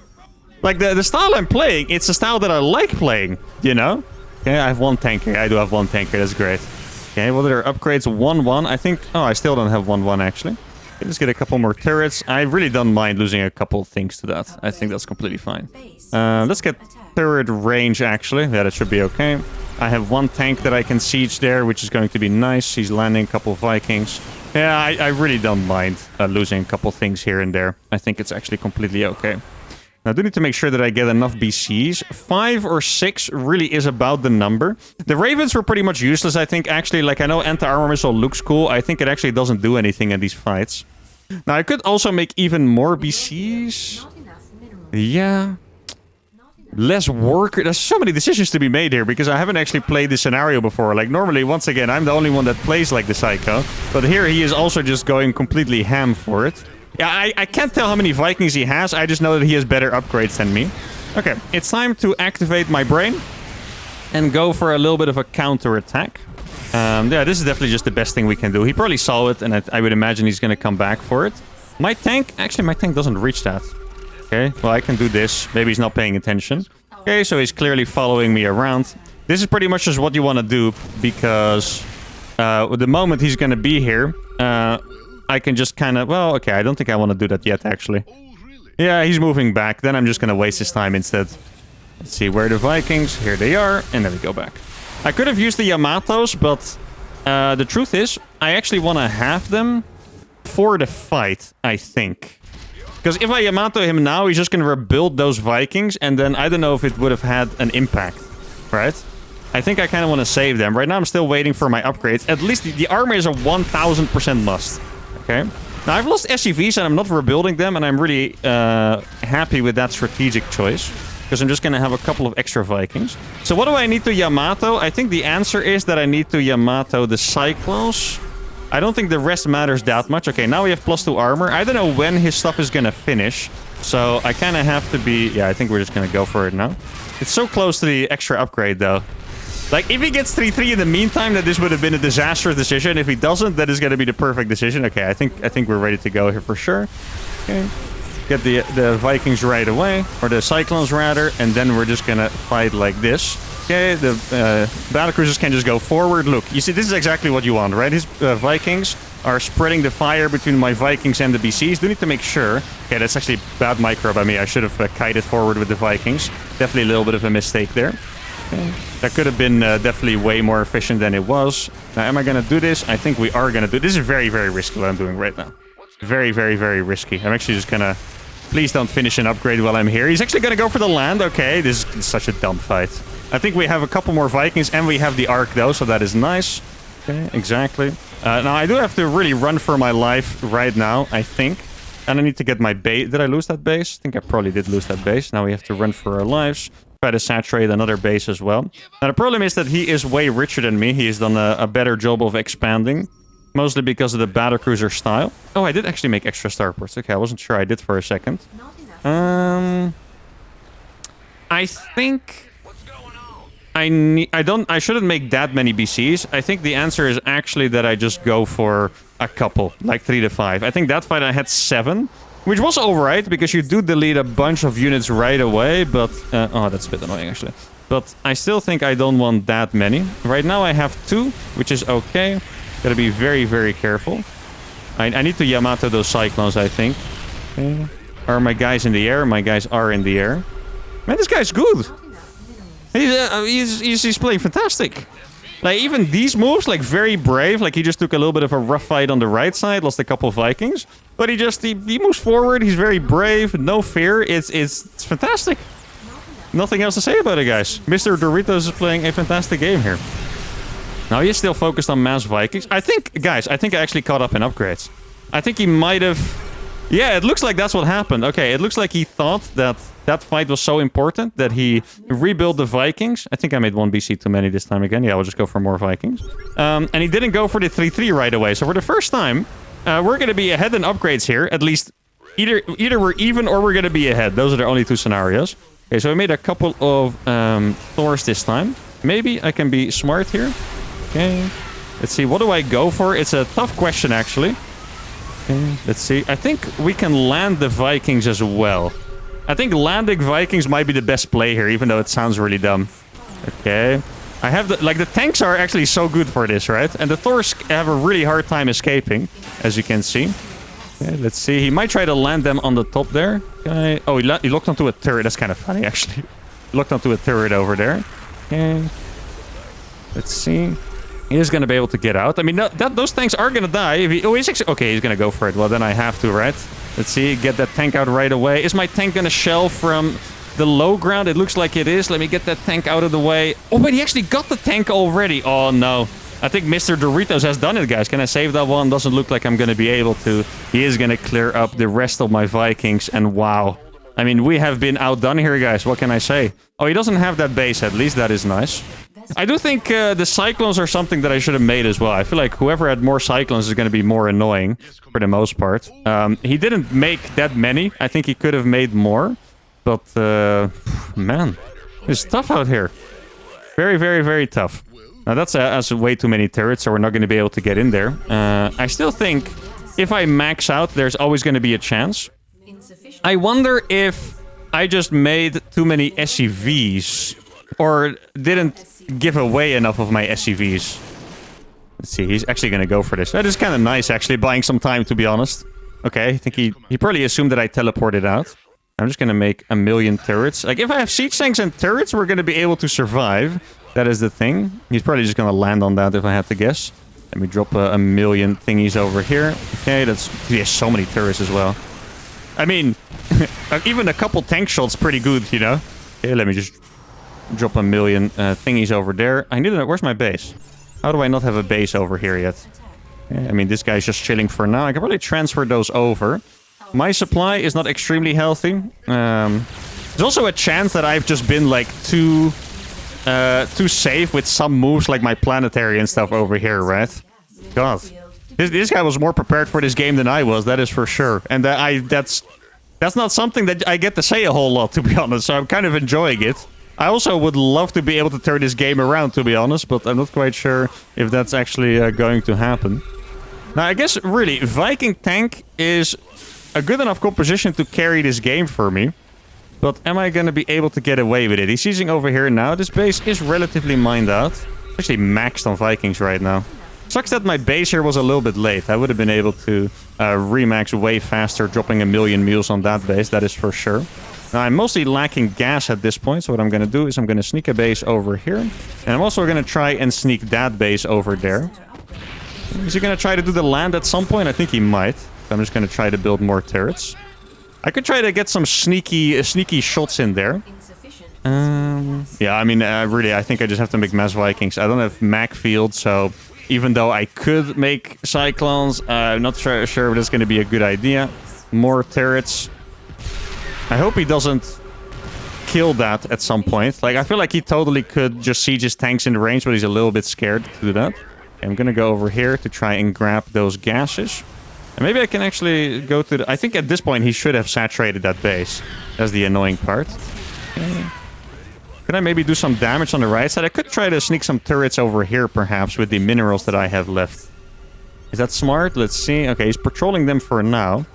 Like, the style I'm playing, it's a style that I like playing, you know? Okay, I have 1 tanker. I do have 1 tanker. That's great. Okay, what are upgrades? 1-1. I think... Oh, I still don't have 1-1, actually. Okay, let's get a couple more turrets. I really don't mind losing a couple of things to that. I think that's completely fine. Let's get turret range, actually. Yeah, that should be okay. I have 1 tank that I can siege there, which is going to be nice. He's landing a couple of Vikings. Yeah, I really don't mind losing a couple things here and there. I think it's actually completely okay. Now, I do need to make sure that I get enough BCs. 5 or 6 really is about the number. The Ravens were pretty much useless, I think. Actually, like, I know anti-armor missile looks cool. I think it actually doesn't do anything in these fights. Now, I could also make even more BCs. Yeah. Less work. There's so many decisions to be made here because I haven't actually played this scenario before. Like, normally, once again, I'm the only one that plays like the Psycho. But here, he is also just going completely ham for it. Yeah, I can't tell how many Vikings he has. I just know that he has better upgrades than me. Okay, it's time to activate my brain and go for a little bit of a counter-attack. Yeah, this is definitely just the best thing we can do. He probably saw it, and I would imagine he's going to come back for it. My tank... Actually, my tank doesn't reach that. Okay, well, I can do this. Maybe he's not paying attention. Okay, so he's clearly following me around. This is pretty much just what you want to do, because the moment he's going to be here... I can just kind of... Well, okay, I don't think I want to do that yet, actually. Yeah, he's moving back. Then I'm just going to waste his time instead. Let's see, where are the Vikings? Here they are. And then we go back. I could have used the Yamatos, but the truth is, I actually want to have them for the fight, I think. Because if I Yamato him now, he's just going to rebuild those Vikings, and then I don't know if it would have had an impact, right? I think I kind of want to save them. Right now, I'm still waiting for my upgrades. At least the armor is a 1000% must. Okay. Now, I've lost SCVs and I'm not rebuilding them, and I'm really happy with that strategic choice, because I'm just going to have a couple of extra Vikings. So what do I need to Yamato? I think the answer is that I need to Yamato the Cyclones. I don't think the rest matters that much. Okay, now we have +2 armor. I don't know when his stuff is going to finish, so I kind of have to be... Yeah, I think we're just going to go for it now. It's so close to the extra upgrade, though. Like, if he gets 3-3 in the meantime, then this would have been a disastrous decision. If he doesn't, that is going to be the perfect decision. Okay, I think we're ready to go here for sure. Okay. Get the Vikings right away. Or the Cyclones, rather. And then we're just going to fight like this. Okay, the battlecruisers can just go forward. Look, you see, this is exactly what you want, right? His Vikings are spreading the fire between my Vikings and the BCs. Do need to make sure... Okay, that's actually bad micro by me. I should have kited forward with the Vikings. Definitely a little bit of a mistake there. Okay. That could have been definitely way more efficient than it was. Now, am I going to do this? I think we are going to do... This is very, very risky what I'm doing right now. Very, very, very risky. I'm actually just going to... Please don't finish an upgrade while I'm here. He's actually going to go for the land. Okay, this is such a dumb fight. I think we have a couple more Vikings, and we have the Ark, though, so that is nice. Okay, exactly. Now, I do have to really run for my life right now, I think. And I need to get my base. Did I lose that base? I think I probably did lose that base. Now we have to run for our lives. Try to saturate another base as well. Now, the problem is that he is way richer than me. He's done a better job of expanding. Mostly because of the battlecruiser style. Oh, I did actually make extra starports. Okay, I wasn't sure I did for a second. I think... I shouldn't make that many BCs. I think the answer is actually that I just go for a couple. Like 3 to 5. I think that fight I had 7. Which was alright, because you do delete a bunch of units right away, but... oh, that's a bit annoying, actually. But I still think I don't want that many. Right now I have 2, which is okay. Gotta be very, very careful. I need to Yamato those Cyclones, I think. Okay. Are my guys in the air? My guys are in the air. Man, this guy's good. He's playing fantastic. Like, even these moves, like, very brave. Like, he just took a little bit of a rough fight on the right side, lost a couple of Vikings. But he moves forward. He's very brave, no fear. It's fantastic. Nothing else to say about it, guys. Mr. Doritos is playing a fantastic game here. Now, he's still focused on mass Vikings. I think, guys, I actually caught up in upgrades. I think he might have... Yeah, it looks like that's what happened. Okay, it looks like he thought that fight was so important that he rebuilt the Vikings. I think I made 1 BC too many this time again. Yeah, we'll just go for more Vikings. And he didn't go for the 3-3 right away. So for the first time, we're going to be ahead in upgrades here. At least either we're even or we're going to be ahead. Those are the only 2 scenarios. Okay, so I made a couple of Thors this time. Maybe I can be smart here. Okay, let's see. What do I go for? It's a tough question, actually. Okay, let's see. I think we can land the Vikings as well. I think landing Vikings might be the best play here, even though it sounds really dumb. Okay. I have the tanks are actually so good for this, right? And the Thors have a really hard time escaping, as you can see. Okay, let's see. He might try to land them on the top there. Okay. Oh, he locked onto a turret. That's kind of funny, actually. He locked onto a turret over there. Okay. Let's see. He is going to be able to get out. I mean, those tanks are going to die. If he, okay, he's going to go for it. Well, then I have to, right? Let's see. Get that tank out right away. Is my tank going to shell from the low ground? It looks like it is. Let me get that tank out of the way. Oh, wait, he actually got the tank already. Oh, no. I think Mr. Doritos has done it, guys. Can I save that one? Doesn't look like I'm going to be able to. He is going to clear up the rest of my Vikings. And wow. I mean, we have been outdone here, guys. What can I say? Oh, he doesn't have that base. At least that is nice. I do think the Cyclones are something that I should have made as well. I feel like whoever had more Cyclones is going to be more annoying for the most part. He didn't make that many. I think he could have made more. But, man, it's tough out here. Very, very, very tough. Now, that's way too many turrets, so we're not going to be able to get in there. I still think if I max out, there's always going to be a chance. I wonder if I just made too many SCVs or didn't give away enough of my SCVs. Let's see, he's actually going to go for this. That is kind of nice, actually, buying some time, to be honest. Okay, I think he probably assumed that I teleported out. I'm just going to make 1,000,000 turrets. Like, if I have siege tanks and turrets, we're going to be able to survive. That is the thing. He's probably just going to land on that if I had to guess. Let me drop 1,000,000 thingies over here. Okay, he has so many turrets as well. I mean, even a couple tank shots pretty good, you know? Okay, let me just drop 1,000,000 thingies over there. I need to know, where's my base? How do I not have a base over here yet? Okay, I mean, this guy's just chilling for now. I can probably transfer those over. My supply is not extremely healthy. There's also a chance that I've just been, like, too safe with some moves like my planetary and stuff over here, right? God. This guy was more prepared for this game than I was, that is for sure. And that's not something that I get to say a whole lot, to be honest, so I'm kind of enjoying it. I also would love to be able to turn this game around, to be honest, but I'm not quite sure if that's actually going to happen. Now, I guess, really, Viking tank is a good enough composition to carry this game for me. But am I going to be able to get away with it? He's using over here now. This base is relatively mined out. Actually maxed on Vikings right now. Sucks that my base here was a little bit late. I would have been able to remax way faster, dropping 1,000,000 mules on that base. That is for sure. Now, I'm mostly lacking gas at this point. So what I'm going to do is I'm going to sneak a base over here. And I'm also going to try and sneak that base over there. Is he going to try to do the land at some point? I think he might. I'm just going to try to build more turrets. I could try to get some sneaky shots in there. Yeah, I mean, really, I think I just have to make mass Vikings. I don't have Mac field, so even though I could make Cyclones, I'm not sure if that's going to be a good idea. More turrets. I hope he doesn't kill that at some point. Like, I feel like he totally could just siege his tanks in the range, but he's a little bit scared to do that. Okay, I'm going to go over here to try and grab those gases. And maybe I can actually go to the... I think at this point he should have saturated that base. That's the annoying part. Okay. Could I maybe do some damage on the right side? I could try to sneak some turrets over here, perhaps, with the minerals that I have left. Is that smart? Let's see. Okay, he's patrolling them for now.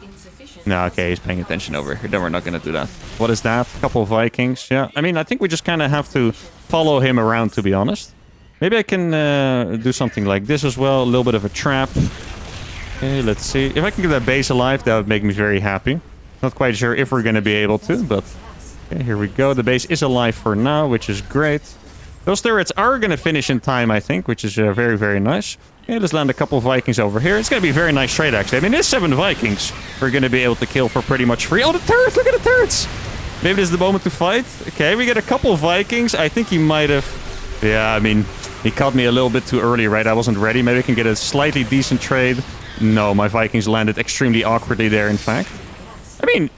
No, okay, he's paying attention over here. Then we're not going to do that. What is that? A couple of Vikings. Yeah, I mean, I think we just kind of have to follow him around, to be honest. Maybe I can do something like this as well. A little bit of a trap. Okay, let's see. If I can get that base alive, that would make me very happy. Not quite sure if we're going to be able to, but... Okay, here we go. The base is alive for now, which is great. Those turrets are going to finish in time, I think, which is very, very nice. Okay, let's land a couple of Vikings over here. It's going to be a very nice trade, actually. I mean, there's 7 Vikings we're going to be able to kill for pretty much free. Oh, the turrets! Look at the turrets! Maybe this is the moment to fight. Okay, we get a couple of Vikings. I think he might have... Yeah, I mean, he caught me a little bit too early, right? I wasn't ready. Maybe I can get a slightly decent trade. No, my Vikings landed extremely awkwardly there, in fact. I mean...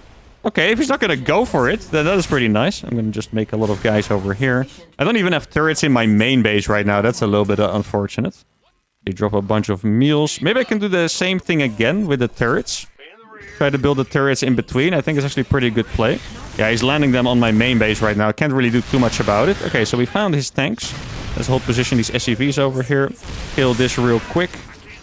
Okay, if he's not going to go for it, then that is pretty nice. I'm going to just make a lot of guys over here. I don't even have turrets in my main base right now. That's a little bit unfortunate. They drop a bunch of meals. Maybe I can do the same thing again with the turrets. Try to build the turrets in between. I think it's actually a pretty good play. Yeah, he's landing them on my main base right now. I can't really do too much about it. Okay, so we found his tanks. Let's hold position these SCVs over here. Kill this real quick.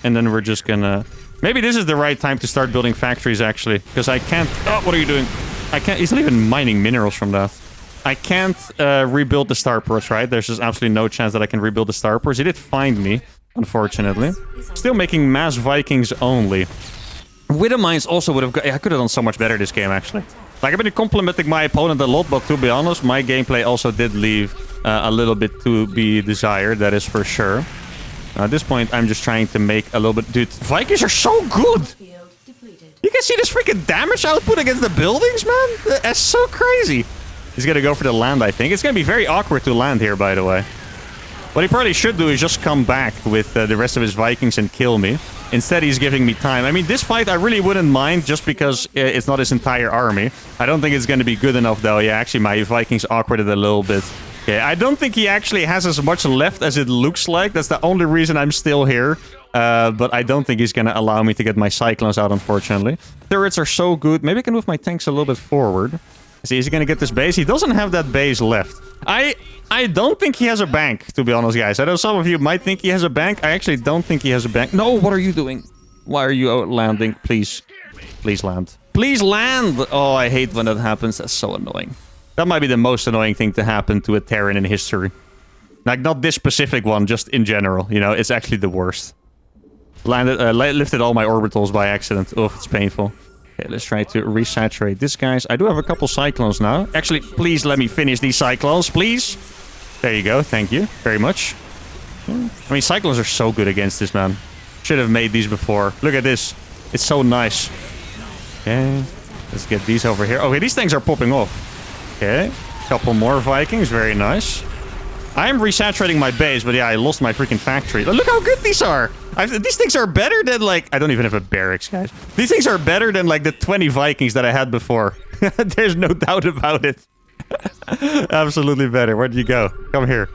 And then we're just going to... Maybe this is the right time to start building factories, actually. Because I can't... Oh, what are you doing? I can't... He's not even mining minerals from that. I can't rebuild the starports, right? There's just absolutely no chance that I can rebuild the starports. He did find me, unfortunately. Still making mass Vikings only. Widow Mines also would have... I could have done so much better this game, actually. Like, I've been complimenting my opponent a lot, but to be honest, my gameplay also did leave a little bit to be desired. That is for sure. Now, at this point, I'm just trying to make a little bit... Dude, Vikings are so good! You can see this freaking damage output against the buildings, man. That's so crazy. He's going to go for the land, I think. It's going to be very awkward to land here, by the way. What he probably should do is just come back with the rest of his Vikings and kill me. Instead, he's giving me time. I mean, this fight I really wouldn't mind just because it's not his entire army. I don't think it's going to be good enough, though. Yeah, actually, my Vikings awkwarded a little bit. Okay, I don't think he actually has as much left as it looks like. That's the only reason I'm still here. But I don't think he's going to allow me to get my Cyclones out, unfortunately. Turrets are so good. Maybe I can move my tanks a little bit forward. See, is he going to get this base? He doesn't have that base left. I don't think he has a bank, to be honest, guys. I know some of you might think he has a bank. I actually don't think he has a bank. No, what are you doing? Why are you landing? Please. Please land. Please land! Oh, I hate when that happens. That's so annoying. That might be the most annoying thing to happen to a Terran in history. Like, not this specific one, just in general. You know, it's actually the worst. Lifted all my orbitals by accident. Oh, it's painful. Okay, let's try to resaturate this, guys. I do have a couple Cyclones now. Actually, please let me finish these Cyclones, please. There you go. Thank you very much. I mean, Cyclones are so good against this, man. Should have made these before. Look at this. It's so nice. Okay, let's get these over here. Okay, these things are popping off. Okay, couple more Vikings. Very nice. I am resaturating my base, but yeah, I lost my freaking factory. Look how good these are. These things are better than, like... I don't even have a barracks, guys. These things are better than, like, the 20 Vikings that I had before. There's no doubt about it. Absolutely better. Where'd you go? Come here.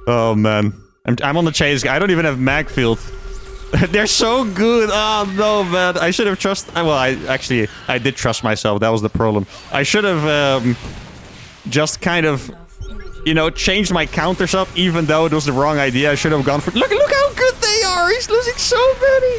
Oh, man. I'm on the chase. I don't even have mag field. They're so good. Oh, no, man. I should have trusted... Well, I did trust myself. That was the problem. I should have just kind of... You know, changed my counters up, even though it was the wrong idea. I should have gone for... Look how good they are! He's losing so many!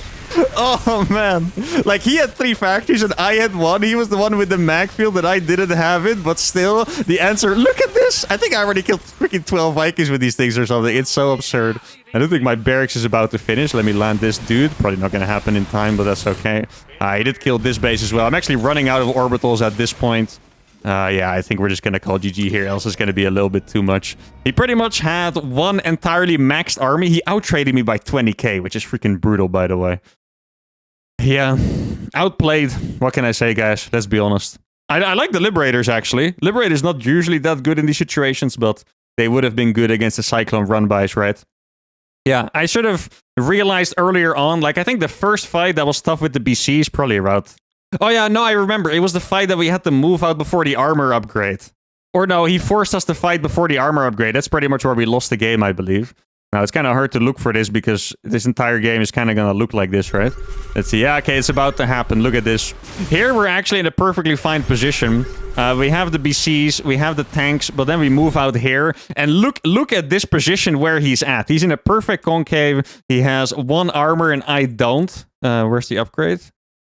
Oh, man. Like, he had 3 factories and I had 1. He was the one with the mag field that I didn't have it, but still, the answer... Look at this! I think I already killed freaking 12 Vikings with these things or something. It's so absurd. I don't think my barracks is about to finish. Let me land this dude. Probably not going to happen in time, but that's okay. I did kill this base as well. I'm actually running out of orbitals at this point. Yeah, I think we're just gonna call GG here, else it's gonna be a little bit too much. He pretty much had one entirely maxed army. He outtraded me by 20k, which is freaking brutal, by the way. Yeah, outplayed. What can I say, guys? Let's be honest. I like the Liberators, actually. Liberators not usually that good in these situations, but they would have been good against the Cyclone run-bys, right? Yeah, I should have realized earlier on, like, I think the first fight that was tough with the BCs, probably about... Oh yeah, no, I remember. It was the fight that we had to move out before the armor upgrade. Or no, he forced us to fight before the armor upgrade. That's pretty much where we lost the game, I believe. Now, it's kind of hard to look for this because this entire game is kind of going to look like this, right? Let's see. Yeah, okay, it's about to happen. Look at this. Here, we're actually in a perfectly fine position. We have the BCs, we have the tanks, but then we move out here. And look at this position where he's at. He's in a perfect concave. He has 1 armor and I don't. Where's the upgrade?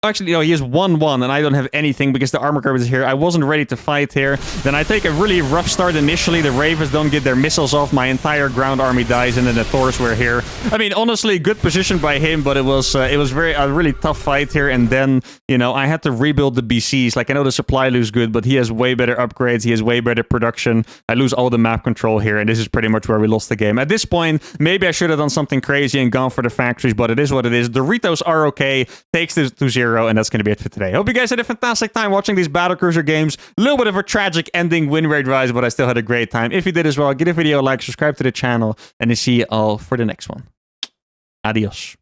Actually, no, he has 1-1, and I don't have anything because the armor curve is here. I wasn't ready to fight here. Then I take a really rough start initially. The Ravens don't get their missiles off. My entire ground army dies, and then the Thors were here. I mean, honestly, good position by him, but it was a really tough fight here. And then, you know, I had to rebuild the BCs. Like, I know the supply looks good, but he has way better upgrades. He has way better production. I lose all the map control here, and this is pretty much where we lost the game. At this point, maybe I should have done something crazy and gone for the factories, but it is what it is. Doritos are okay. Takes this to 0. And that's going to be it for today. Hope you guys had a fantastic time watching these battlecruiser games. A little bit of a tragic ending win rate-wise, but I still had a great time. If you did as well, give the video a like, subscribe to the channel, and I'll see you all for the next one. Adios.